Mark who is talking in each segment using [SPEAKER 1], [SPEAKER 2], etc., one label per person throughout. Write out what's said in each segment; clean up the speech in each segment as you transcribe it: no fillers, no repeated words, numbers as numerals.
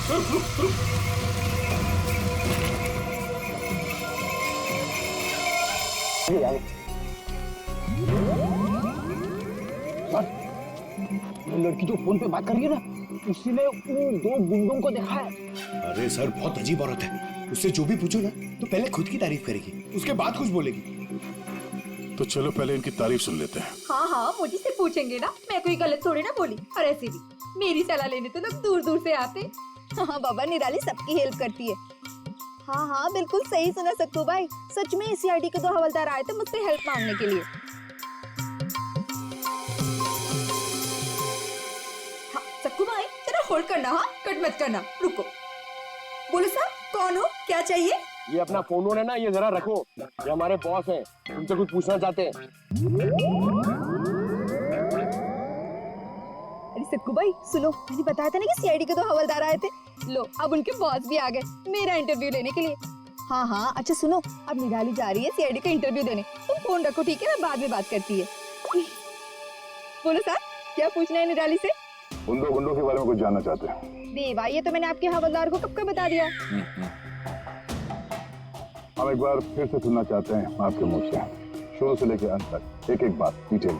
[SPEAKER 1] ये लड़की जो फोन पे बात कर रही है ना, उसी ने उन दो गुंडों को देखा है।
[SPEAKER 2] अरे सर, बहुत अजीब औरत है। उससे जो भी पूछो ना तो पहले खुद की तारीफ करेगी, उसके बाद कुछ बोलेगी।
[SPEAKER 3] तो चलो पहले इनकी तारीफ सुन लेते हैं।
[SPEAKER 4] हाँ हाँ, मुझे से पूछेंगे ना, मैं कोई गलत थोड़ी ना बोली। और ऐसे भी मेरी सलाह लेने तो लोग दूर दूर से आते।
[SPEAKER 5] हाँ बाबा, निराली सबकी हेल्प करती है। हाँ हाँ, बिल्कुल सही सुना सक्कू भाई। सच में सीआईडी के 2 हवलदार आए थे मुझसे हेल्प मांगने के लिए।
[SPEAKER 4] हाँ सक्कू भाई, जरा होल्ड करना, हाँ कट मत करना, रुको। बोलो साहब, कौन हो, क्या चाहिए?
[SPEAKER 1] ये अपना फोन है ना, ये जरा रखो, ये हमारे बॉस हैं, तुमसे कुछ पूछना चाहते हैं।
[SPEAKER 5] अरे सक्कू भाई सुनो, मैंने बताया था ना कि सीआईडी के 2 हवलदार आए थे। लो, अब उनके बॉस भी आ गए मेरा इंटरव्यू लेने के लिए। हाँ हाँ, अच्छा सुनो, अब निराली जा रही है सीआईडी का इंटरव्यू देने। तुम फोन रखो, ठीक है, मैं बाद में बात करती है। बोलो साहब, क्या पूछना है निराली से?
[SPEAKER 3] उन 2 गुंडों के बारे में कुछ जानना चाहते हैं।
[SPEAKER 5] देवा, ये तो मैंने आपके हवलदार को कब का बता दिया।
[SPEAKER 3] हम एक बार फिर से सुनना चाहते हैं आपके मुंह से, शुरू से लेकर अंत तक एक एक बात डिटेल।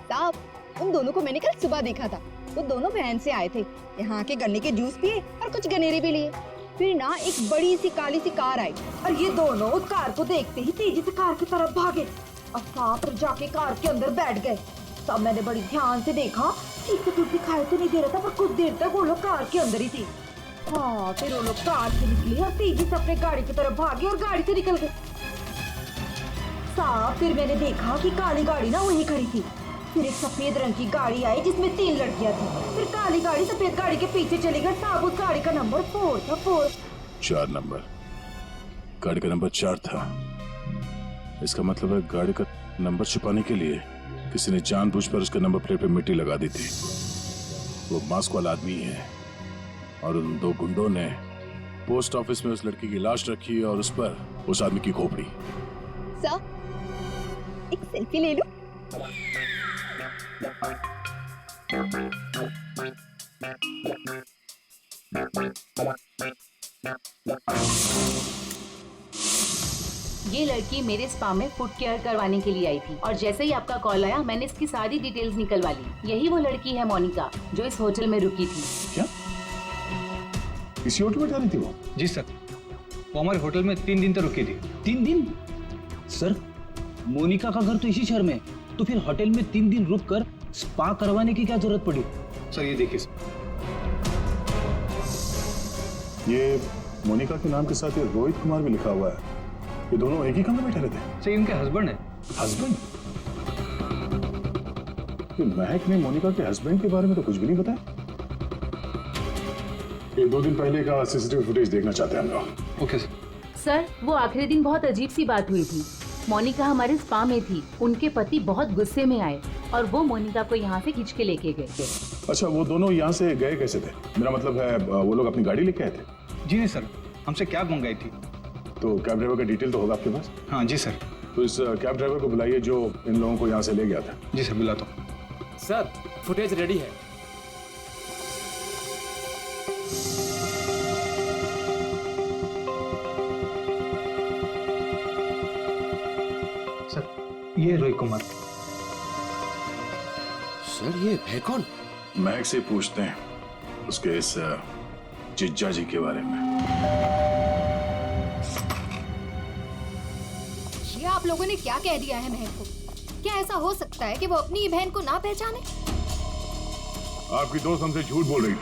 [SPEAKER 5] साहब, उन दोनों को मैंने कल सुबह देखा था। वो दोनों बहन से आए थे, यहाँ के गन्ने के जूस पिए और कुछ गनेरे भी लिए। फिर ना एक बड़ी सी काली सी कार आई
[SPEAKER 4] और ये दोनों उस कार को देखते ही तेजी से कार की तरफ भागे और साफ जाके कार के अंदर बैठ गए। तब मैंने बड़ी ध्यान से देखा, ठीक से कुछ दिखाई तो नहीं दे रहा था, पर कुछ देर तक वो लोग कार के अंदर ही थे। हाँ, फिर वो लोग कार से निकले और तेजी से अपने गाड़ी की तरफ भागे और गाड़ी से निकल गए। साहब, फिर मैंने देखा कि काली गाड़ी ना वहीं खड़ी थी। फिर एक सफेद रंग की गाड़ी आई जिसमें 3 लड़कियां थी। फिर काली गाड़ी सफेद गाड़ी के पीछे चली गई। साहब, उस गाड़ी का नंबर 4 था।
[SPEAKER 3] 4 नंबर, गाड़ी का नंबर 4 था। इसका मतलब है गाड़ी का नंबर छुपाने के लिए किसी ने जानबूझकर उसके नंबर प्लेट पे मिट्टी लगा दी थी। वो मास्क वाला आदमी है और उन 2 गुंडों ने पोस्ट ऑफिस में उस लड़की की लाश रखी और उस पर उस आदमी की खोपड़ी।
[SPEAKER 5] सर, एक सेल्फी ले लो।
[SPEAKER 6] ये लड़की मेरे स्पा में फुट केयर करवाने के लिए आई थी और जैसे ही आपका कॉल आया मैंने इसकी सारी डिटेल्स निकलवा ली। यही वो लड़की है मोनिका, जो इस होटल में रुकी थी।
[SPEAKER 3] क्या इसी होटल में जा रही थी वो?
[SPEAKER 7] जी सर, वो हमारे होटल में 3 दिन तक रुकी थी।
[SPEAKER 8] 3 दिन? सर, मोनिका का घर तो इसी शहर में, तो फिर होटल में 3 दिन रुककर स्पा करवाने की क्या जरूरत पड़ी?
[SPEAKER 7] सर ये देखिए सर,
[SPEAKER 3] ये मोनिका के नाम के साथ ये रोहित कुमार भी लिखा हुआ है। ये दोनों एक ही कमरे में ठहरे थे?
[SPEAKER 7] सर इनके हस्बैंड है।
[SPEAKER 3] हस्बैंड? ये महक ने मोनिका के हस्बैंड के बारे में तो कुछ भी नहीं बताया। ये 2 दिन पहले का सीसीटीवी फुटेज देखना चाहते हैं हम लोग।
[SPEAKER 7] Okay sir.
[SPEAKER 6] सर, वो आखिरी दिन बहुत अजीब सी बात हुई थी। मोनिका हमारे स्पा में थी, उनके पति बहुत गुस्से में आए और वो मोनिका को यहाँ से खींच के लेके गए थे।
[SPEAKER 3] अच्छा, वो दोनों यहाँ से गए कैसे थे? मेरा मतलब है वो लोग अपनी गाड़ी लेके आए थे?
[SPEAKER 7] जी नहीं सर, हमसे कैब मंगाई थी।
[SPEAKER 3] तो कैब ड्राइवर का डिटेल तो होगा आपके पास?
[SPEAKER 7] हाँ जी सर।
[SPEAKER 3] तो इस कैब ड्राइवर को बुलाइए जो इन लोगों को यहाँ से ले गया था।
[SPEAKER 7] जी सर, बुलाता हूँ।
[SPEAKER 1] सर, फुटेज रेडी है।
[SPEAKER 7] सर, ये रोहित कुमार।
[SPEAKER 2] सर, ये है कौन?
[SPEAKER 3] महक से पूछते हैं उसके इस जिज्जा जी के बारे में।
[SPEAKER 4] ये आप लोगों ने क्या कह दिया है महक को? क्या ऐसा हो सकता है कि वो अपनी बहन को ना पहचाने?
[SPEAKER 3] आपकी दोस्त हमसे झूठ बोल रही थी।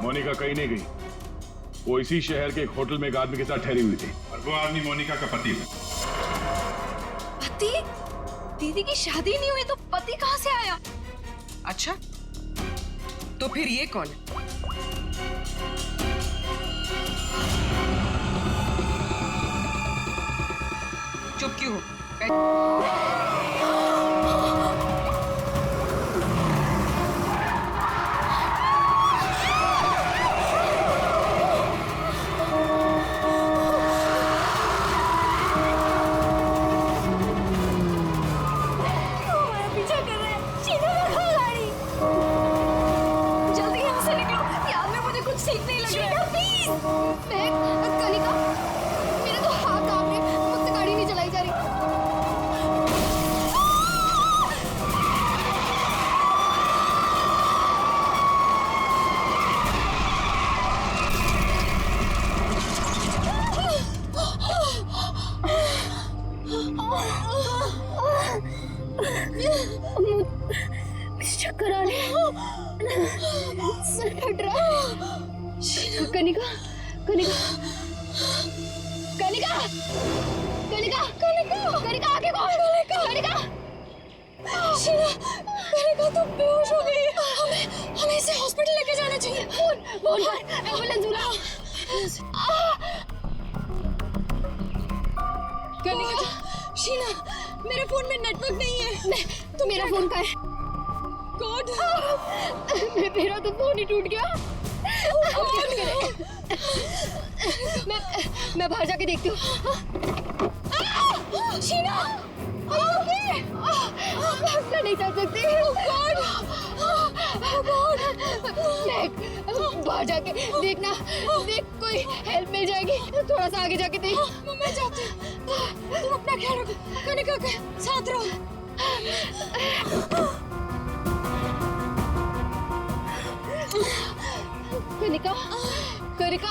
[SPEAKER 3] मोनिका कहीं नहीं गई, वो इसी शहर के एक होटल में एक आदमी के साथ ठहरी हुई थी और वो आदमी मोनिका का पति था।
[SPEAKER 4] पति? दीदी की शादी नहीं हुई तो पति कहाँ से आया?
[SPEAKER 9] अच्छा, तो फिर ये कौन है? चुप क्यों हो?
[SPEAKER 4] पीछा कर रहे हैं, सीधा रखो गाड़ी। जल्दी यहाँ से निकलो, याद में मुझे कुछ
[SPEAKER 5] सीट नहीं लग रहा है। प्लीज कनिका, मेरे तो हाथ कांप रहे, मुझसे गाड़ी नहीं चलाई जा रही। चक्कर आ रहे हैं, सर फट रहा है। कनिका, कनिका, कनिका, कनिका, कनिका, कनिका, आगे कौन? कनिका, शीला, कनिका तो बेहोश हो गई है। हमें इसे हॉस्पिटल लेके जाना चाहिए। फोन कर, एम्बुलेंस बुलाओ। कनिका, शीला, मेरे फोन में नेटवर्क नहीं है। तो मेरा फोन का है? गॉड, मेरा तो फोन ही टूट गया। अब क्या करें? मैं बाहर जाके देखती हूँ। शीना, मैं नहीं चल सकती। मैं बाहर जाके देखना, देख कोई हेल्प मिल जाएगी। थोड़ा सा आगे जाके देख। मैं जाती हूँ, तुम अपना ख्याल रखो। कनिका के साथ रहो। कनिका, कनिका,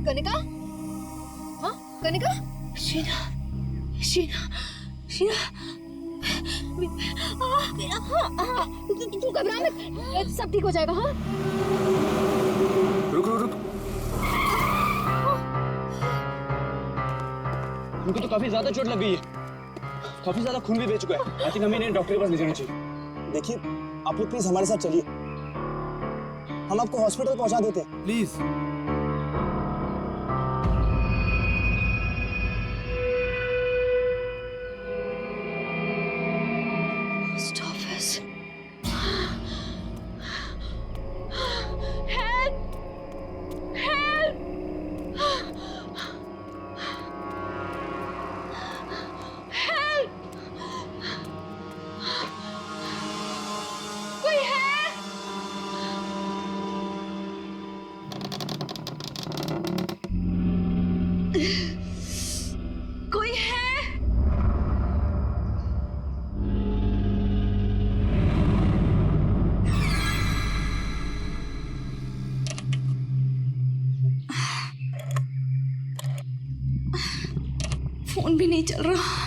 [SPEAKER 5] कनिका, हाँ कनिका, शीना, शीना, शीना, तू घबरा मत, सब ठीक हो जाएगा। हाँ
[SPEAKER 2] रुक रुक रुक,
[SPEAKER 1] उनको तो काफी ज्यादा चोट लग गई है, काफी ज्यादा खून भी बह चुका है। आई थिंक हमें इन्हें डॉक्टर के पास ले जाना चाहिए।
[SPEAKER 10] देखिए आप लोग प्लीज हमारे साथ चलिए, हम आपको हॉस्पिटल पहुंचा देते हैं।
[SPEAKER 2] प्लीज।
[SPEAKER 5] फोन भी नहीं चल रहा।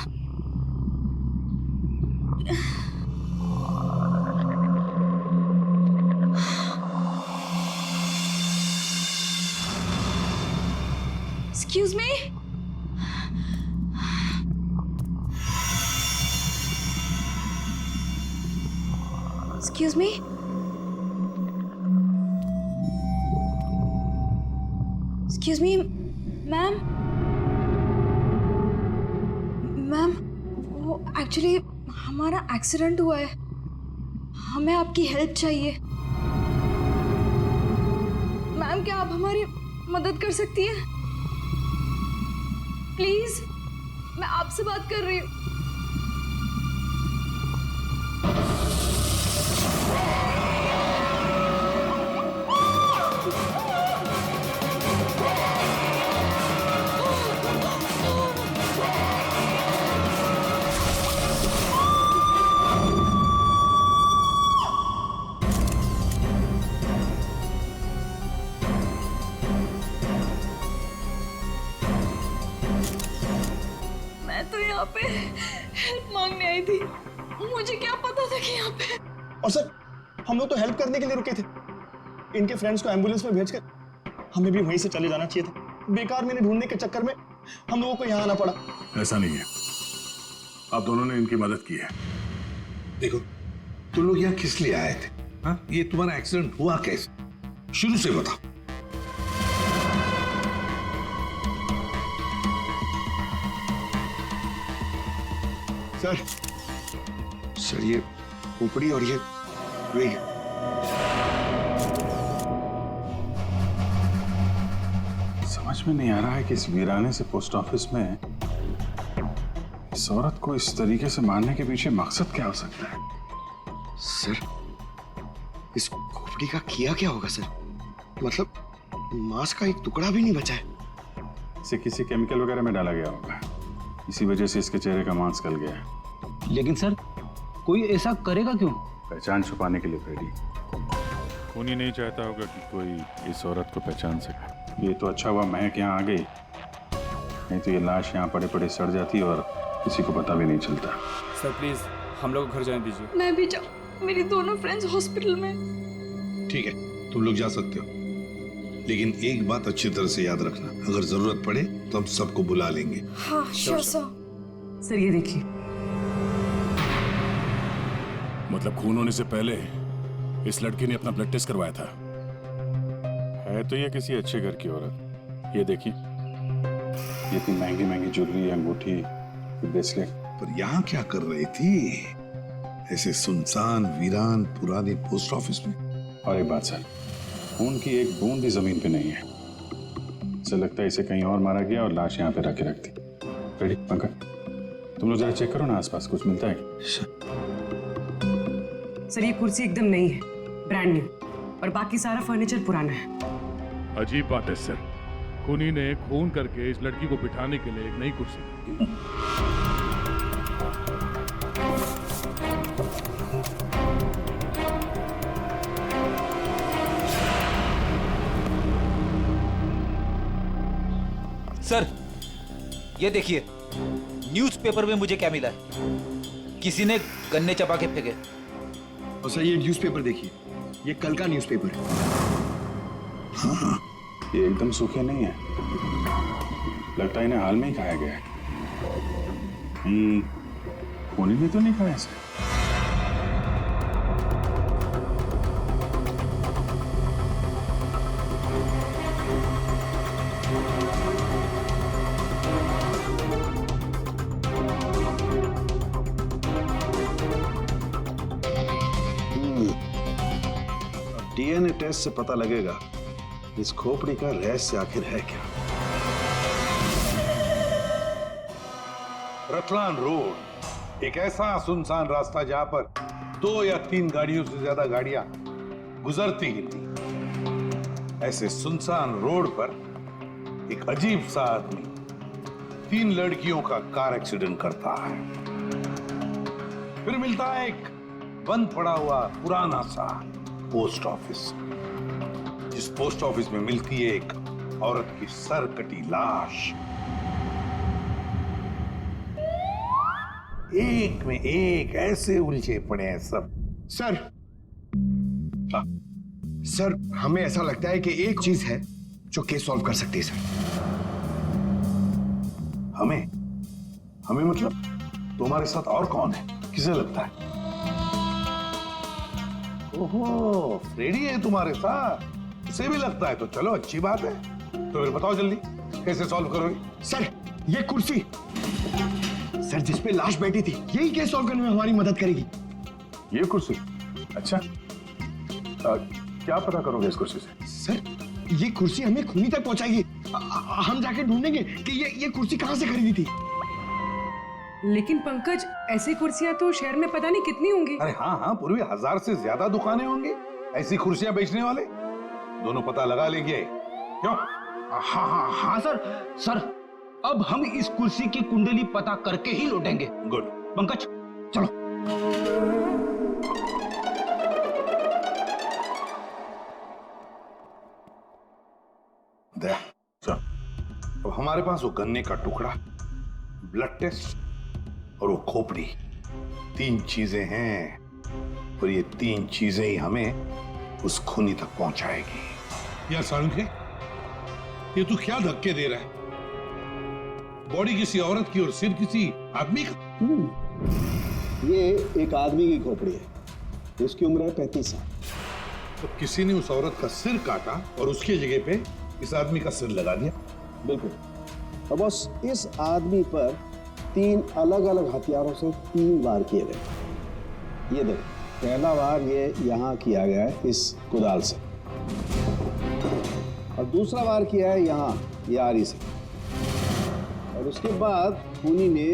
[SPEAKER 5] Excuse me? Excuse me? Excuse me, ma'am? Ma'am, वो एक्चुअली हमारा एक्सीडेंट हुआ है, हमें आपकी हेल्प चाहिए। मैम क्या आप हमारी मदद कर सकती हैं? प्लीज, मैं आपसे बात कर रही हूँ। यहाँ पे हेल्प मांगने आई थी, मुझे क्या पता था कि यहाँ पे।
[SPEAKER 10] और सर हम लोग तो हेल्प करने के लिए रुके थे, इनके फ्रेंड्स को एम्बुलेंस में भेजकर हमें भी वहीं से चले जाना चाहिए था। बेकार मैंने ढूंढने के चक्कर में हम लोगों को यहाँ आना पड़ा।
[SPEAKER 3] ऐसा नहीं है, आप दोनों ने इनकी मदद की है।
[SPEAKER 11] देखो तुम लोग यहाँ किस लिए आए थे? हाँ, ये तुम्हारा एक्सीडेंट हुआ कैसे, शुरू से बताओ।
[SPEAKER 2] सर ये खोपड़ी और ये वेग
[SPEAKER 3] समझ में नहीं आ रहा है कि इस वीराने से पोस्ट ऑफिस में इस औरत को इस तरीके से मारने के पीछे मकसद क्या हो सकता है।
[SPEAKER 2] सर इस खोपड़ी का किया क्या होगा सर? मतलब मांस का एक टुकड़ा भी नहीं बचा है।
[SPEAKER 3] इसे किसी केमिकल वगैरह में डाला गया होगा, इसी वजह से इसके चेहरे का मांस गल गया है।
[SPEAKER 8] लेकिन सर कोई ऐसा करेगा क्यों?
[SPEAKER 3] पहचान छुपाने के लिए फ्रेडी। खूनी नहीं चाहता होगा कि कोई इस औरत को पहचान सके। ये तो अच्छा हुआ महक यहाँ आ गई, नहीं तो ये लाश यहाँ पड़े पड़े सड़ जाती और किसी को पता भी नहीं चलता।
[SPEAKER 1] सर प्लीज हम लोग घर जाने दीजिए।
[SPEAKER 5] मैं भी जाऊँ, मेरी दोनों फ्रेंड्स हॉस्पिटल में।
[SPEAKER 11] ठीक है, तुम लोग जा सकते हो, लेकिन एक बात अच्छी तरह से याद रखना, अगर जरूरत पड़े तो हम सबको बुला लेंगे।
[SPEAKER 5] हाँ श्योर सर।
[SPEAKER 9] सर ये देखिए,
[SPEAKER 3] मतलब खून होने से पहले इस लड़की ने अपना ब्लड टेस्ट करवाया था। है तो ये किसी अच्छे घर की औरत। ये देखिए, ये इतनी महंगी महंगी ज्वेलरी, अंगूठी, ब्रेसलेट।
[SPEAKER 11] पर यहाँ क्या कर रही थी ऐसे सुनसान वीरान पुराने पोस्ट ऑफिस में?
[SPEAKER 3] और एक बात सर, खून की एक बूंद भी जमीन पे नहीं है। ऐसा लगता है इसे कहीं और मारा गया और लाश यहाँ पे रख के रख दी। रेडी पंकज, तुम लोग जरा चेक करो ना आसपास कुछ मिलता है।
[SPEAKER 9] सर ये कुर्सी एकदम नई है, ब्रांड न्यू, और बाकी सारा फर्नीचर पुराना है।
[SPEAKER 3] अजीब बात है सर, खूनी ने खून करके इस लड़की को बिठाने के लिए एक नई कुर्सी।
[SPEAKER 12] सर ये देखिए, न्यूज़पेपर में मुझे क्या मिला है, किसी ने गन्ने चबा के फेंके।
[SPEAKER 2] और सर ये न्यूज़पेपर देखिए, ये कल का न्यूज़पेपर है।
[SPEAKER 3] हाँ, ये एकदम सूखे नहीं है, लगता है इन्हें हाल में ही खाया गया है। खूनी ने तो नहीं खाया इसे।
[SPEAKER 11] डीएनए टेस्ट से पता लगेगा इस खोपड़ी का रहस्य आखिर है क्या। रतलान रोड एक ऐसा सुनसान रास्ता जहां पर 2 या 3 गाड़ियों से ज्यादा गाड़ियां गुजरती ही नहीं। ऐसे सुनसान रोड पर एक अजीब सा आदमी 3 लड़कियों का कार एक्सीडेंट करता है। फिर मिलता है एक बंद पड़ा हुआ पुराना सा पोस्ट ऑफिस, जिस पोस्ट ऑफिस में मिलती है एक औरत की सर कटी लाश। एक में एक ऐसे उलझे पड़े हैं सब।
[SPEAKER 2] सर हमें ऐसा लगता है कि एक चीज है जो केस सॉल्व कर सकती है सर।
[SPEAKER 11] हमें मतलब तुम्हारे साथ और कौन है, किसे लगता है? ओहो, फ्रेडी है तुम्हारे साथ, उसे भी लगता है, तो चलो अच्छी बात है। तो फिर बताओ जल्दी कैसे सॉल्व करोगे?
[SPEAKER 2] सर ये कुर्सी सर जिसपे लाश बैठी थी, यही केस सॉल्व करने में हमारी मदद करेगी।
[SPEAKER 3] ये कुर्सी? अच्छा, क्या पता करोगे इस कुर्सी से?
[SPEAKER 2] सर ये कुर्सी हमें खूनी तक पहुंचाएगी। हम जाके ढूंढेंगे कि ये कुर्सी कहां से खरीदी थी।
[SPEAKER 9] लेकिन पंकज, ऐसी कुर्सियां तो शहर में पता नहीं कितनी होंगी।
[SPEAKER 11] अरे हाँ, पूर्वी 1000 से ज्यादा दुकानें होंगी ऐसी कुर्सियां बेचने वाले। दोनों पता लगा लेंगे, क्यों?
[SPEAKER 8] हाँ सर अब हम इस कुर्सी की कुंडली पता करके ही लौटेंगे।
[SPEAKER 11] गुड
[SPEAKER 8] पंकज चलो।
[SPEAKER 11] अब हमारे पास वो गन्ने का टुकड़ा, ब्लड टेस्ट और वो खोपड़ी, 3 चीजें हैं, और ये 3 चीजें ही हमें उस खूनी तक पहुंचाएगी।
[SPEAKER 13] यार सारुंखे, ये तू क्या धक्के दे रहा है? बॉडी किसी औरत की और सिर किसी आदमी का।
[SPEAKER 14] ये एक आदमी की खोपड़ी है, इसकी उम्र है 35 साल।
[SPEAKER 11] तो किसी ने उस औरत का सिर काटा और उसकी जगह पे इस आदमी का सिर लगा दिया।
[SPEAKER 14] बिल्कुल। और बस इस आदमी पर 3 अलग अलग हथियारों से 3 वार किए गए। ये देखो, पहला वार ये यहाँ किया गया है इस कुदाल से, और दूसरा वार किया है यहाँ ये आरी से, और उसके बाद खूनी ने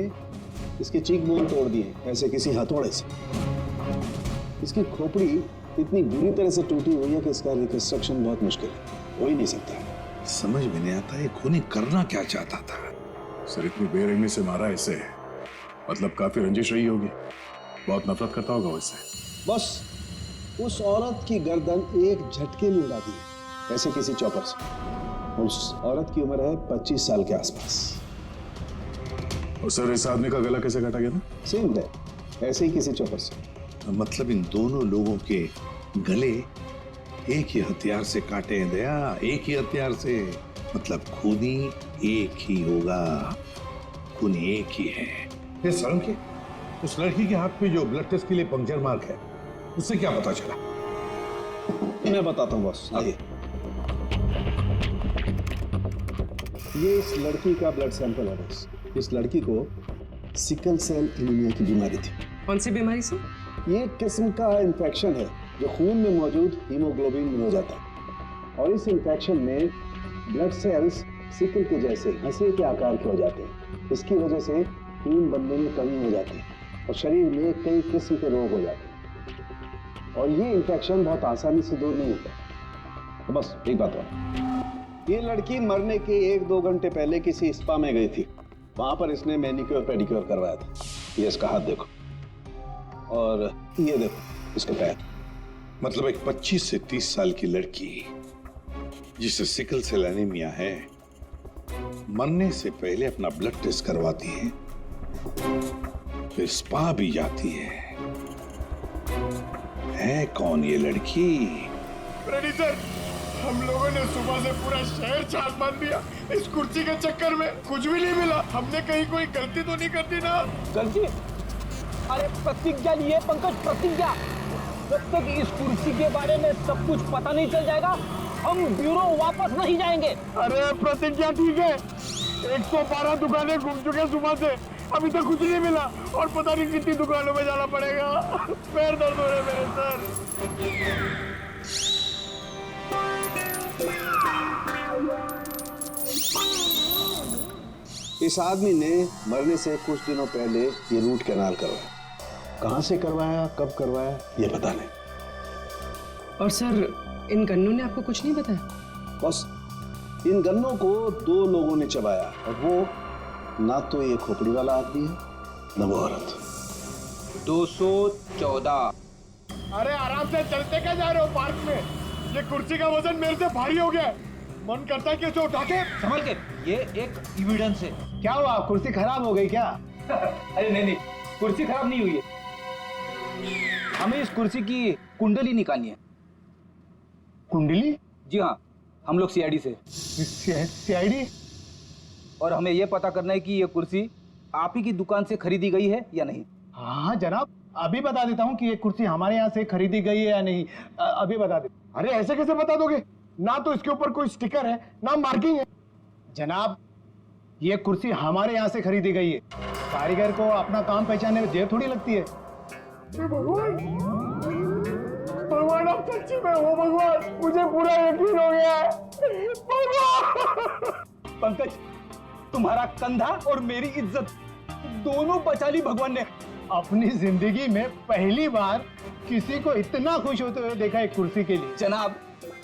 [SPEAKER 14] इसके चीक बोन तोड़ दिए ऐसे किसी हथौड़े से। इसकी खोपड़ी इतनी बुरी तरह से टूटी हुई है कि इसका रिकंस्ट्रक्शन बहुत मुश्किल है, हो ही नहीं सकता है।
[SPEAKER 13] समझ में नहीं आता ये खूनी करना क्या चाहता था।
[SPEAKER 3] सर इतनी बेरहमी से मारा इसे, मतलब काफी रंजिश रही होगी, बहुत नफरत करता होगा वैसे।
[SPEAKER 14] बस उस औरत की गर्दन एक झटके में उड़ा दी ऐसे किसी चौपर से। उस औरत की उम्र है 25 साल के आसपास।
[SPEAKER 3] और सर इस आदमी का गला कैसे काटा गया था?
[SPEAKER 14] सेम है, ऐसे ही किसी चौपर से।
[SPEAKER 13] मतलब इन दोनों लोगों के गले एक ही हथियार से काटे हैं दया, एक ही हथियार से। मतलब खूनी एक ही होगा, खूनी एक ही है। ये शर्म के उस लड़की के हाथ पे जो ब्लड टेस्ट के लिए पंक्चर मार्क है, उससे क्या पता चला?
[SPEAKER 14] मैं बताता हूँ बॉस। ये इस लड़की का ब्लड सैंपल है बॉस। इस लड़की को सिकल सेल एनीमिया की बीमारी थी।
[SPEAKER 9] कौन सी बीमारी से?
[SPEAKER 14] ये एक किस्म का इन्फेक्शन है जो खून में मौजूद हीमोग्लोबिन में हो जाता है, और इस इन्फेक्शन में ब्लड सेल्स सिकल के जैसे हंसे के आकार के हो जाते हैं। इसकी वजह से खून बनने में कमी हो जाती है और शरीर में कई किस्म के रोग हो जाते हैं, और ये इन्फेक्शन बहुत आसानी से दूर नहीं होता। तो बस एक बात और, ये लड़की मरने के 1-2 घंटे पहले किसी स्पा में गई थी। वहां पर इसने मैनिक्योर पेडिक्योर करवाया था। ये इसका हाथ देखो, और ये देखो इसके पैर।
[SPEAKER 13] मतलब एक 25 से 30 साल की लड़की जिसे सिकल सेल एनीमिया है, मरने से पहले अपना ब्लड टेस्ट करवाती है, फिर स्पा भी जाती है कौन ये लड़की?
[SPEAKER 10] रेडी सर, हम लोगों ने सुबह से पूरा शहर छान बांध दिया। इस कुर्सी के चक्कर में कुछ भी नहीं मिला। हमने कहीं कोई गलती तो नहीं कर दी ना?
[SPEAKER 8] गलती? अरे प्रतिज्ञा लिए पंकज, प्रतिज्ञा। जब तक इस कुर्सी के बारे में सब कुछ पता नहीं चल जाएगा, हम ब्यूरो वापस नहीं जाएंगे।
[SPEAKER 10] अरे प्रतिज्ञा ठीक है, 112 दुकानें घूम चुके सुबह से, अभी तक कुछ नहीं मिला, और पता नहीं कितनी दुकानों में जाना पड़ेगा। पैर दर्द हो रहे मेरे सर।
[SPEAKER 14] इस आदमी ने मरने से कुछ दिनों पहले ये रूट कैनाल करवाया। कहां से करवाया, कब करवाया, ये पता नहीं।
[SPEAKER 9] और सर इन गन्नों ने आपको कुछ नहीं बताया?
[SPEAKER 14] बस इन गन्नों को 2 लोगों ने चबाया, और वो ना तो ये खोपड़ी वाला आदमी है, ना वो औरत।
[SPEAKER 12] 214।
[SPEAKER 10] अरे आराम से चलते क्या जा रहे हो पार्क में? ये कुर्सी का वजन मेरे से भारी हो गया। मन करता है कि इसे उठा के
[SPEAKER 12] संभल के, ये एक एविडेंस है।
[SPEAKER 8] क्या हुआ, कुर्सी खराब हो गई क्या? अरे नहीं, कुर्सी खराब नहीं हुई है। हमें इस कुर्सी की कुंडली निकालनी है।
[SPEAKER 10] कुंडली?
[SPEAKER 12] जी हाँ, हम लोग सीआईडी से।
[SPEAKER 10] सीआईडी?
[SPEAKER 12] और हमें यह पता करना है कि ये कुर्सी आप ही की दुकान से खरीदी गई है या नहीं।
[SPEAKER 10] हाँ जनाब, अभी बता देता हूँ कि ये कुर्सी हमारे यहाँ से खरीदी गई है या नहीं। अभी बता दे। अरे ऐसे कैसे बता दोगे? ना तो इसके ऊपर कोई स्टिकर है, ना मार्किंग है। जनाब, ये कुर्सी हमारे यहाँ से खरीदी गई है। कारीगर को अपना काम पहचानने में देर थोड़ी लगती है। भगवान, भगवान आप सच्ची में हो भगवान, मुझे पूरा यकीन हो गया है।
[SPEAKER 8] पंकज, तुम्हारा कंधा और मेरी इज्जत दोनों बचा ली भगवान ने।
[SPEAKER 10] अपनी जिंदगी में पहली बार किसी को इतना खुश होते हुए देखा एक कुर्सी के लिए।
[SPEAKER 8] जनाब,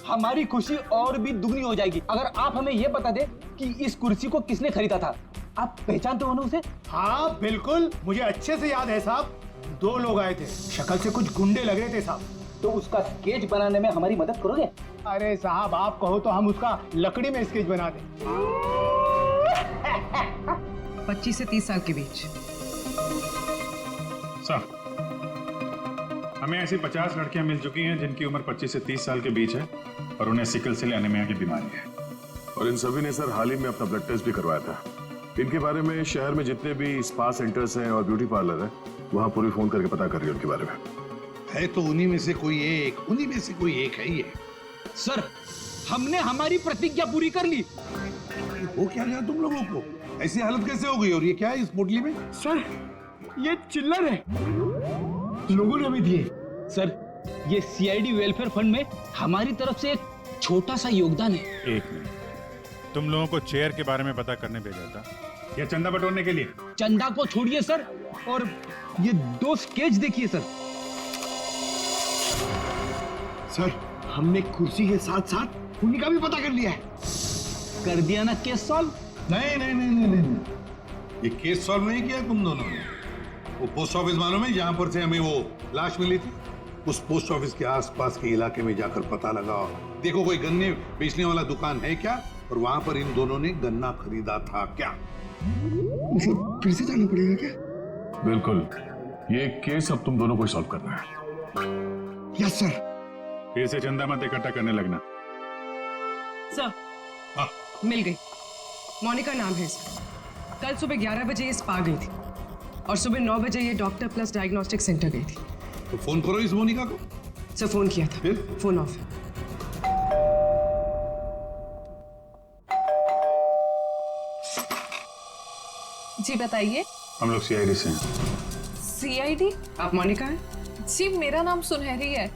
[SPEAKER 8] हमारी खुशी और भी दुगनी हो जाएगी अगर आप हमें यह बता दे कि इस कुर्सी को किसने खरीदा था। आप पहचानते हो ना उसे?
[SPEAKER 10] हाँ बिल्कुल, मुझे अच्छे से याद है साहब। 2 लोग आए थे, शक्ल से कुछ गुंडे लग रहे थे साहब।
[SPEAKER 8] तो उसका स्केच बनाने में हमारी मदद करोगे?
[SPEAKER 10] अरे साहब, आप कहो तो हम उसका लकड़ी में स्केच बना दें।
[SPEAKER 9] 25 से 30 साल के बीच।
[SPEAKER 15] सर, हमें ऐसी 50 लड़कियां मिल चुकी हैं जिनकी उम्र 25 से 30 साल के बीच है और उन्हें सिकल सेल एनीमिया की बीमारी है।
[SPEAKER 3] और इन सभी ने सर हाल ही में अपना ब्लड टेस्ट भी करवाया था। इनके बारे में शहर में जितने भी स्पा सेंटर्स हैं और ब्यूटी पार्लर है, वहां पूरी फोन करके पता कर रही है उनके बारे में।
[SPEAKER 13] है तो उन्हीं में से कोई एक, उन्हीं में से कोई एक है ये।
[SPEAKER 12] सर, हमने हमारी प्रतिज्ञा पूरी कर ली।
[SPEAKER 13] हो क्या गया तुम लोगों को?
[SPEAKER 11] ऐसी हालत कैसे हो गई? और ये क्या है इस पोटली में?
[SPEAKER 10] सर ये चिल्लर है, लोगों ने भी दिए।
[SPEAKER 8] सर ये सीआईडी वेलफेयर फंड में हमारी तरफ से एक छोटा सा योगदान है।
[SPEAKER 15] एक मिनट, तुम लोगों को चेयर के बारे में पता करने भेजा था या चंदा बटोरने के लिए?
[SPEAKER 8] चंदा को छोड़िए सर, और ये 2 स्केच देखिए सर।
[SPEAKER 10] सर हमने कुर्सी के साथ साथ उन्हीं का भी पता कर लिया है।
[SPEAKER 8] कर दिया ना केस सॉल्व?
[SPEAKER 11] नहीं नहीं नहीं नहीं नहीं, ये केस सॉल्व नहीं किया तुम दोनों ने। वो पोस्ट ऑफिस मालूम है जहां पर से हमें वो लाश मिली थी? उस पोस्ट ऑफिस के आसपास के इलाके में जाकर पता लगाओ, देखो कोई गन्ने बेचने वाला दुकान है क्या, और वहां पर इन दोनों ने गन्ना खरीदा था क्या?
[SPEAKER 2] मतलब फिर से जाना पड़ेगा क्या?
[SPEAKER 3] बिल्कुल, ये केस अब तुम दोनों को सॉल्व करना है।
[SPEAKER 2] Yes sir.
[SPEAKER 15] फिर से चंदा मत इकट्ठा करने लगना।
[SPEAKER 9] सर मिल गई, मोनिका नाम है इसका। कल सुबह 11 बजे ये स्पा गई थी और सुबह 9 बजे ये डॉक्टर प्लस डायग्नोस्टिक सेंटर गई थी।
[SPEAKER 11] तो फोन करो इस मोनिका को।
[SPEAKER 9] सर फोन किया था,
[SPEAKER 11] फिर?
[SPEAKER 9] फोन ऑफ है।
[SPEAKER 5] जी बताइए।
[SPEAKER 15] हम लोग सीआईडी से हैं।
[SPEAKER 5] सीआईडी?
[SPEAKER 9] आप मोनिका हैं?
[SPEAKER 5] जी मेरा नाम सुनहरी है,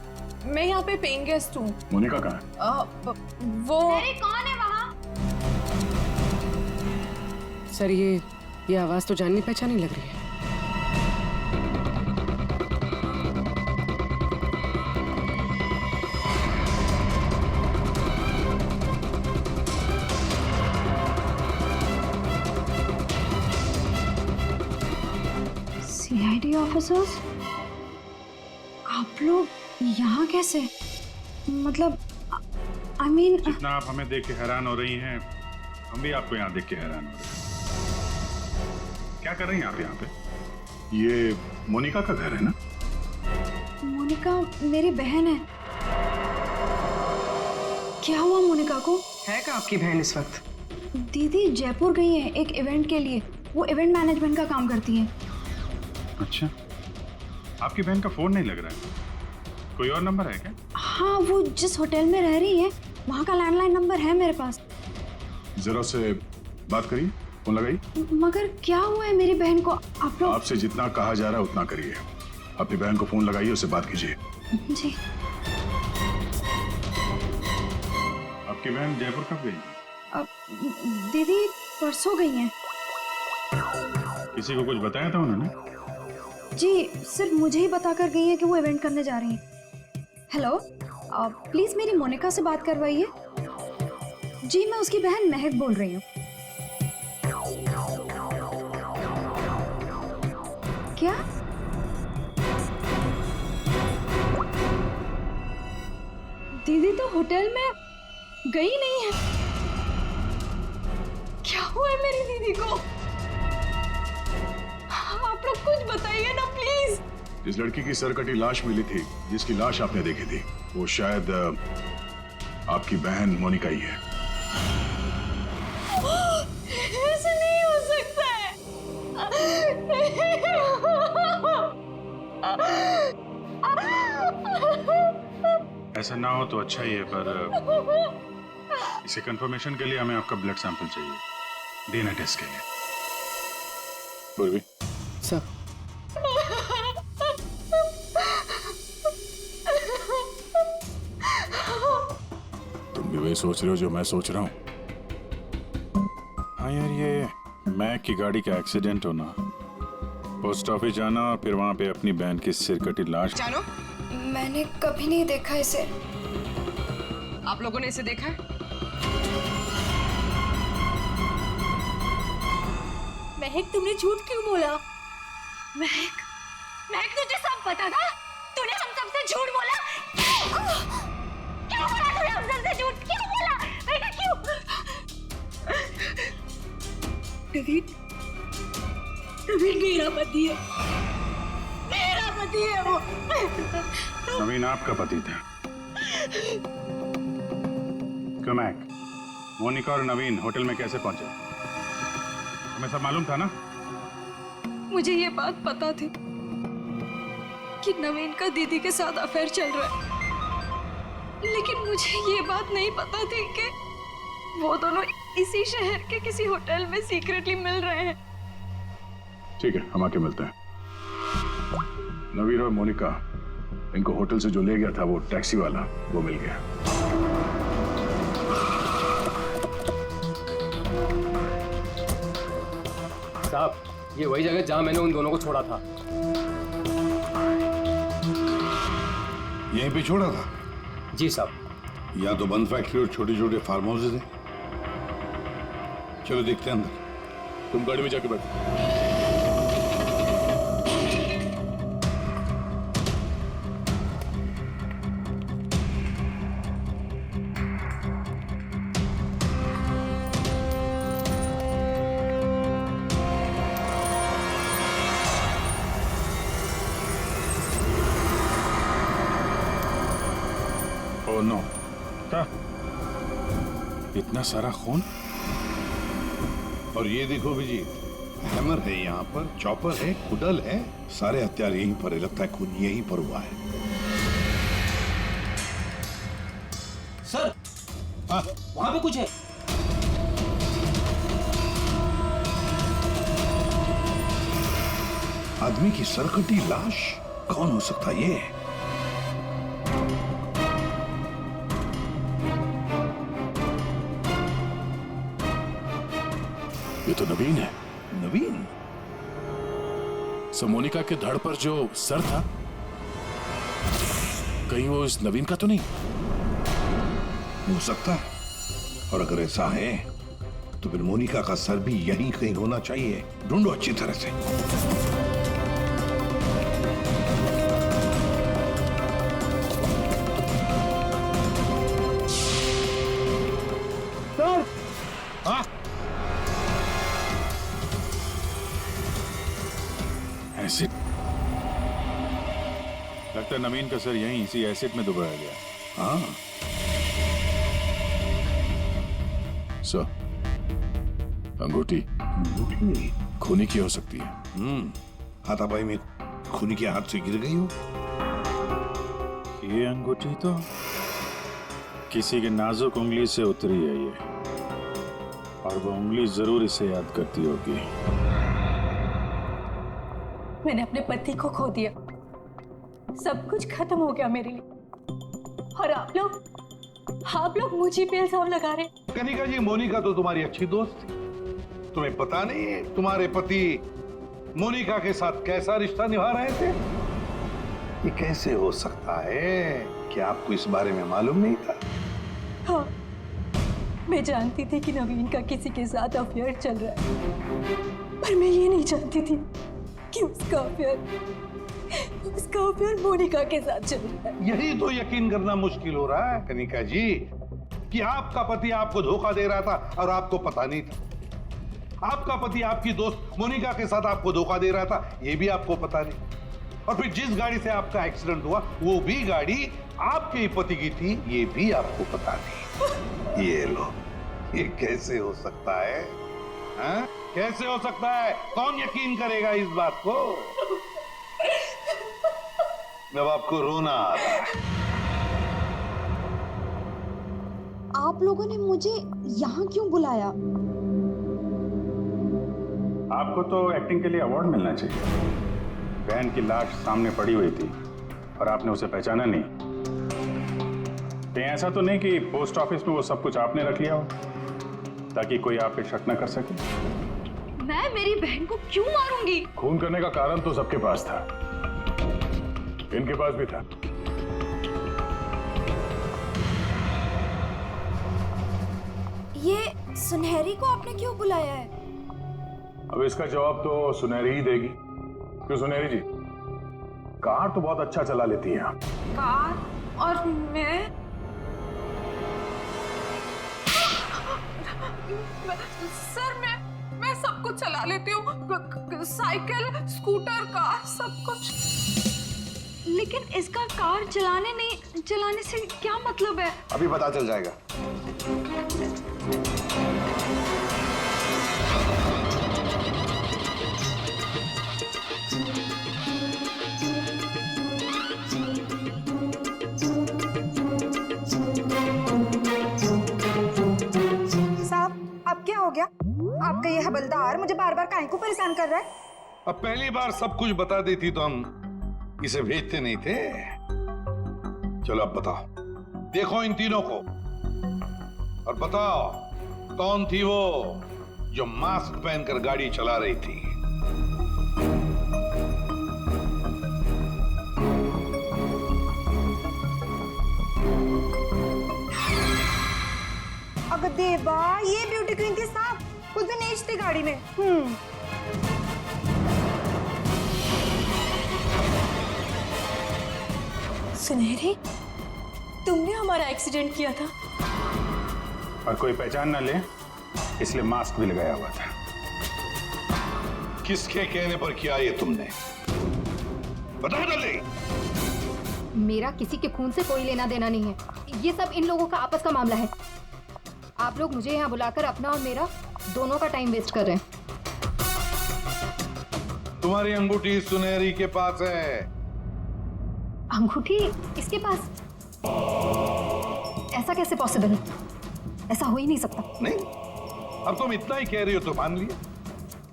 [SPEAKER 5] मैं यहाँ पे पेइंग गेस्ट हूँ।
[SPEAKER 3] मोनिका कहाँ है?
[SPEAKER 5] वो
[SPEAKER 4] कौन है वहाँ?
[SPEAKER 9] सर ये आवाज तो जाननी पहचानी लग रही है।
[SPEAKER 5] सीआईडी ऑफिसर्स, आप लोग यहाँ कैसे? मतलब आई मीन
[SPEAKER 15] जितना आप हमें देख के हैरान हो रही हैं, हम भी आपको यहाँ देख के हैरान हो रहे हैं। क्या कर रही हैं आप यहाँ पे? ये मोनिका का घर है ना?
[SPEAKER 5] मोनिका मेरी बहन है। क्या हुआ मोनिका को?
[SPEAKER 9] है क्या आपकी बहन इस वक्त?
[SPEAKER 5] दीदी जयपुर गई है एक इवेंट के लिए, वो इवेंट मैनेजमेंट का काम करती है।
[SPEAKER 15] अच्छा, आपकी बहन का फोन नहीं लग रहा है, कोई और नंबर है क्या?
[SPEAKER 5] हाँ वो जिस होटल में रह रही है वहाँ का लैंडलाइन नंबर है मेरे पास।
[SPEAKER 3] जरा से बात करिए, फोन लगाइए।
[SPEAKER 5] मगर क्या हुआ है मेरी बहन को? आप लोग
[SPEAKER 3] आपसे जितना कहा जा रहा है उतना करिए। अपनी बहन को फोन लगाइए, उससे बात कीजिए।
[SPEAKER 5] जी।
[SPEAKER 15] आपकी बहन जयपुर कब गई?
[SPEAKER 5] अब दीदी परसों गई हैं।
[SPEAKER 15] किसी को कुछ बताया था उन्होंने?
[SPEAKER 5] जी सिर्फ मुझे ही बता कर गई है कि वो इवेंट करने जा रही हैं। हेलो, प्लीज मेरी मोनिका से बात करवाइए। जी मैं उसकी बहन महक बोल रही हूँ। क्या? दीदी तो होटल में गई नहीं है। क्या हुआ है मेरी दीदी को? आप लोग कुछ बताइए ना प्लीज।
[SPEAKER 3] जिस लड़की की सरकटी लाश मिली थी, जिसकी लाश आपने देखी थी, वो शायद आपकी बहन मोनिका ही है।
[SPEAKER 5] ऐसा नहीं हो सकता है।
[SPEAKER 15] ऐसा ना हो तो अच्छा ही है, पर इसे कंफर्मेशन के लिए हमें आपका ब्लड सैंपल चाहिए डीएनए टेस्ट के लिए।
[SPEAKER 3] पूर्वी
[SPEAKER 9] सर
[SPEAKER 3] तुम भी वही सोच रहे हो जो मैं सोच रहा हूँ?
[SPEAKER 15] हाँ यार, ये मैक की गाड़ी का एक्सीडेंट होना, पोस्ट ऑफिस जाना और फिर वहां पे अपनी बहन की सिरकटी लाश।
[SPEAKER 9] जानो,
[SPEAKER 5] मैंने कभी नहीं देखा इसे।
[SPEAKER 9] आप लोगों ने इसे देखा है?
[SPEAKER 4] महक तुमने झूठ क्यों बोला? महक, महक तुझे सब पता था? तूने हम सबसे झूठ बोला? क्यों बोला तूने हम सबसे झूठ? क्यों बोला? बेटा क्यों? नवीन, नवीन मेरा पति है, मेरा पति है वो।
[SPEAKER 15] नवीन आपका पति था? क्यों मैक, मोनिका और नवीन होटल में कैसे पहुंचे? तुम्हें सब मालूम था ना?
[SPEAKER 5] मुझे ये बात पता थी कि नवीन का दीदी के साथ अफेयर चल रहा है, लेकिन मुझे ये बात नहीं पता थी कि वो दोनों इसी शहर के किसी होटल में सीक्रेटली मिल रहे हैं।
[SPEAKER 3] ठीक है, हम आके मिलते हैं। नवीन और मोनिका, इनको होटल से जो ले गया था वो टैक्सी वाला, वो मिल गया।
[SPEAKER 1] साहब, ये वही जगह जहां मैंने उन दोनों को छोड़ा था।
[SPEAKER 13] यहीं पे छोड़ा था?
[SPEAKER 1] जी साहब।
[SPEAKER 13] या तो बंद फैक्ट्री और छोटे छोटे फार्म हाउसेज हैं। चलो देखते हैं अंदर।
[SPEAKER 3] तुम गाड़ी में जाके बैठो। ओह नो, क्या? इतना सारा खून?
[SPEAKER 13] और ये देखो विजी, हैमर है यहाँ पर, चॉपर है, कुडल है, सारे हथियार यहीं पर है। लगता है खून यहीं पर हुआ है।
[SPEAKER 12] सर, वहां पे कुछ है।
[SPEAKER 13] आदमी की सरकटी लाश? कौन हो सकता है ये?
[SPEAKER 3] ये तो नवीन है।
[SPEAKER 13] नवीन?
[SPEAKER 3] सर, मोनिका के धड़ पर जो सर था, कहीं वो इस नवीन का तो नहीं?
[SPEAKER 13] हो सकता है। और अगर ऐसा है तो फिर मोनिका का सर भी यहीं कहीं होना चाहिए। ढूंढो अच्छी तरह से।
[SPEAKER 10] सर!
[SPEAKER 13] हाँ?
[SPEAKER 3] एसिड? लगता है नवीन का सर यहीं इसी एसिड में डुबाया गया।
[SPEAKER 13] हाँ।
[SPEAKER 3] सर, अंगूठी खूनी की हो सकती है।
[SPEAKER 13] हाथापाई में खूनी के हाथ से गिर गई हो।
[SPEAKER 3] ये अंगूठी तो किसी के नाजुक उंगली से उतरी है ये, और वो उंगली जरूर इसे याद करती होगी।
[SPEAKER 5] मैंने अपने पति को खो दिया, सब कुछ खत्म हो गया मेरे लिए, और आप लोग मुझे पे इल्जाम लगा रहे।
[SPEAKER 11] कनिका जी, मोनिका तो तुम्हारी अच्छी दोस्त थी। तुम्हें पता नहीं है तुम्हारे पति मोनिका के साथ कैसा रिश्ता निभा रहे थे? ये कैसे हो सकता है? क्या आपको इस बारे में मालूम नहीं था?
[SPEAKER 5] हाँ, मैं जानती थी कि नवीन का किसी के साथ अफेयर चल रहा है, पर मैं ये नहीं जानती थी कि उसका अफेयर मोनिका के साथ चल रहा है।
[SPEAKER 11] यही तो यकीन करना मुश्किल हो रहा है कनिका जी, कि आपका पति आपको धोखा दे रहा था और आपको पता नहीं था। आपका पति आपकी दोस्त मोनिका के साथ आपको धोखा दे रहा था, ये भी आपको पता नहीं। और फिर जिस गाड़ी से आपका एक्सीडेंट हुआ वो भी गाड़ी आपके ही पति की थी, ये भी आपको पता नहीं। ये लो, ये कैसे हो सकता है? हाँ? कैसे हो सकता है? कौन यकीन करेगा इस बात को? जब आपको रोना आता है।
[SPEAKER 4] आप लोगों ने मुझे यहाँ क्यों बुलाया?
[SPEAKER 15] आपको तो एक्टिंग के लिए अवार्ड मिलना चाहिए। बहन की लाश सामने पड़ी हुई थी और आपने उसे पहचाना नहीं। कहीं ऐसा तो नहीं कि पोस्ट ऑफिस में वो सब कुछ आपने रख लिया हो ताकि कोई आप पे शक न कर सके?
[SPEAKER 5] मैं मेरी बहन को क्यों मारूंगी?
[SPEAKER 3] खून करने का कारण तो सबके पास था, इनके पास भी था।
[SPEAKER 4] ये सुनहरी को आपने क्यों बुलाया है?
[SPEAKER 3] अब इसका जवाब तो सुनहरी ही देगी। क्यों सुनहरी जी, कार तो बहुत अच्छा चला लेती हैं आप।
[SPEAKER 5] कार? और मैं सर, मैं सब कुछ चला लेती हूँ, साइकिल, स्कूटर, कार, सब कुछ। लेकिन इसका कार चलाने से क्या मतलब है?
[SPEAKER 2] अभी पता चल जाएगा।
[SPEAKER 5] काहे को परेशान कर रहा है?
[SPEAKER 11] अब पहली बार सब कुछ बता देती तो हम इसे भेजते नहीं थे। चलो अब बताओ, देखो इन तीनों को और बताओ कौन थी वो जो मास्क पहनकर गाड़ी चला रही थी।
[SPEAKER 5] अगर देवा, ये ब्यूटी क्वीन के साथ उस दिन एज थी गाड़ी में।
[SPEAKER 16] सुनहरी, तुमने हमारा एक्सीडेंट किया था।
[SPEAKER 15] और कोई पहचान ना ले इसलिए मास्क भी लगाया हुआ था।
[SPEAKER 11] किसके कहने पर किया ये तुमने? बताओ जल्दी।
[SPEAKER 17] मेरा किसी के खून से कोई लेना देना नहीं है। ये सब इन लोगों का आपस का मामला है। आप लोग मुझे यहाँ बुलाकर अपना और मेरा दोनों का टाइम वेस्ट कर रहे हैं।
[SPEAKER 11] तुम्हारी अंगूठी सुनहरी के पास है।
[SPEAKER 17] अंगूठी इसके पास? ऐसा कैसे पॉसिबल है? ऐसा हो ही नहीं सकता।
[SPEAKER 11] नहीं, अब तुम इतना ही कह रही हो तो मान लिया।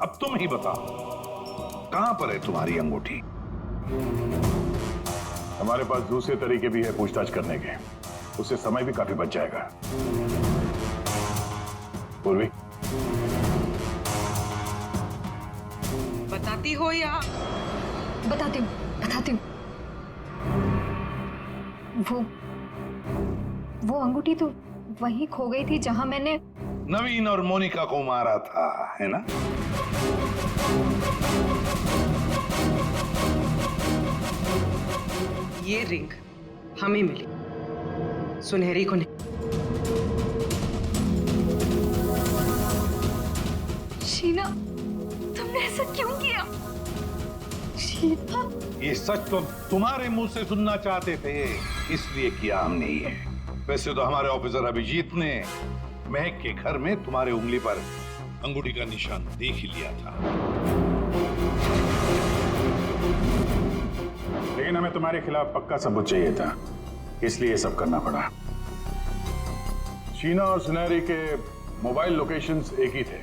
[SPEAKER 11] अब तुम ही बताओ कहां पर है तुम्हारी अंगूठी?
[SPEAKER 15] हमारे पास दूसरे तरीके भी है पूछताछ करने के, उससे समय भी काफी बच जाएगा। पूर्वी,
[SPEAKER 9] बताती हो या?
[SPEAKER 17] बताती हूँ। वो अंगूठी तो वहीं खो गई थी जहां मैंने
[SPEAKER 11] नवीन और मोनिका को मारा था, है ना?
[SPEAKER 9] ये रिंग हमें मिली, सुनहरी को नहीं।
[SPEAKER 17] शीना, तुमने ऐसा क्यों किया? शीना,
[SPEAKER 11] ये सच तो तुम्हारे मुंह से सुनना चाहते थे, इसलिए किया हमने ये। वैसे तो हमारे ऑफिसर अभिजीत ने महक के घर में तुम्हारे उंगली पर अंगूठी का निशान देख ही लिया था।
[SPEAKER 15] लेकिन हमें तुम्हारे खिलाफ पक्का सबूत चाहिए था, इसलिए ये सब करना पड़ा। शीना और सुनहरी के मोबाइल लोकेशंस एक ही थे।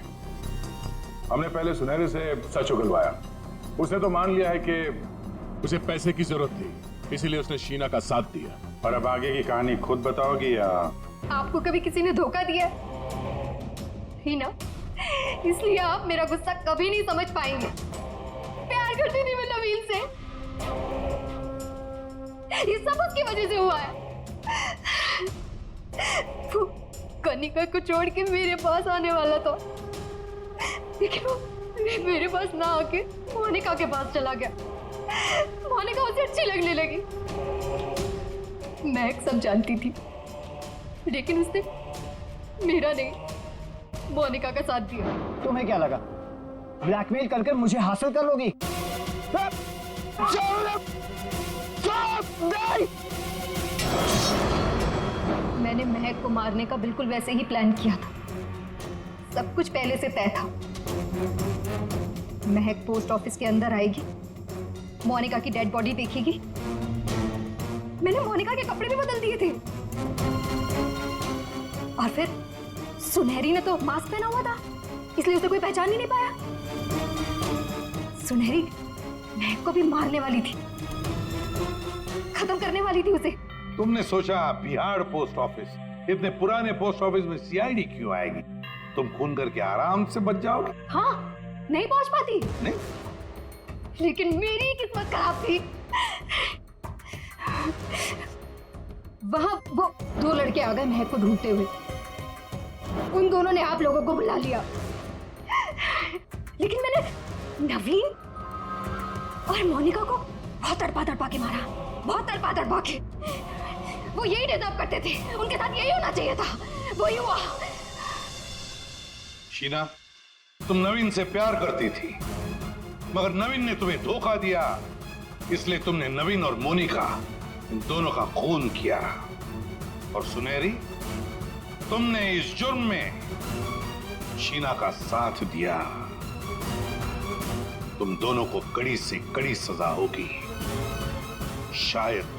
[SPEAKER 15] हमने पहले सुनहरी से सच उगलवाया। उसने तो मान लिया है कि
[SPEAKER 3] उसे पैसे की जरूरत थी, इसीलिए उसने शीना का साथ दिया।
[SPEAKER 15] और अब आगे की कहानी खुद बताओगी या?
[SPEAKER 17] आपको कभी किसी ने धोखा दिया ही ना, इसलिए आप मेरा गुस्सा कभी नहीं समझ पाएंगे। प्यार करती थी मैं नवीन से, ये सब उसकी वजह से हुआ है। वो कनिका को छोड़ के मेरे पास आने वाला था, लेकिन वो मेरे पास ना आके मोनिका के पास चला गया। मोनिका उसे अच्छी लगने लगी। मैं सब जानती थी, लेकिन उसने मेरा नहीं, मोनिका का साथ दिया।
[SPEAKER 8] तुम्हें क्या लगा ब्लैकमेल करके मुझे हासिल कर लोगी?
[SPEAKER 17] मैंने महक को मारने का बिल्कुल वैसे ही प्लान किया था। सब कुछ पहले से तय था। महक पोस्ट ऑफिस के अंदर आएगी, मोनिका की डेड बॉडी देखेगी। मैंने मोनिका के कपड़े भी बदल दिए थे। और फिर सुनहरी ने तो मास्क पहना हुआ था, इसलिए उसे कोई पहचान ही नहीं पाया। सुनहरी महक को भी मारने वाली थी, खत्म करने वाली थी उसे।
[SPEAKER 11] तुमने सोचा बिहार पोस्ट ऑफिस, इतने पुराने पोस्ट ऑफिस में सीआईडी क्यों आएगी? तुम खून करके आराम से बच जाओगे।
[SPEAKER 17] हाँ, नहीं पहुंच पाती।
[SPEAKER 11] नहीं,
[SPEAKER 17] लेकिन मेरी किस्मत खराब थी। वहां वो दो लड़के आ गए महक को ढूंढते हुए। उन दोनों ने आप लोगों को बुला लिया, लेकिन मैंने नवीन और मोनिका को बहुत तड़पा के मारा, बहुत तड़पा के। वो यही डिजर्व करते थे, उनके साथ यही होना चाहिए था, वही हुआ।
[SPEAKER 11] शीना, तुम नवीन से प्यार करती थी, मगर नवीन ने तुम्हें धोखा दिया, इसलिए तुमने नवीन और मोनिका इन दोनों का खून किया। और सुनहरी, तुमने इस जुर्म में शीना का साथ दिया। तुम दोनों को कड़ी से कड़ी सजा होगी, शायद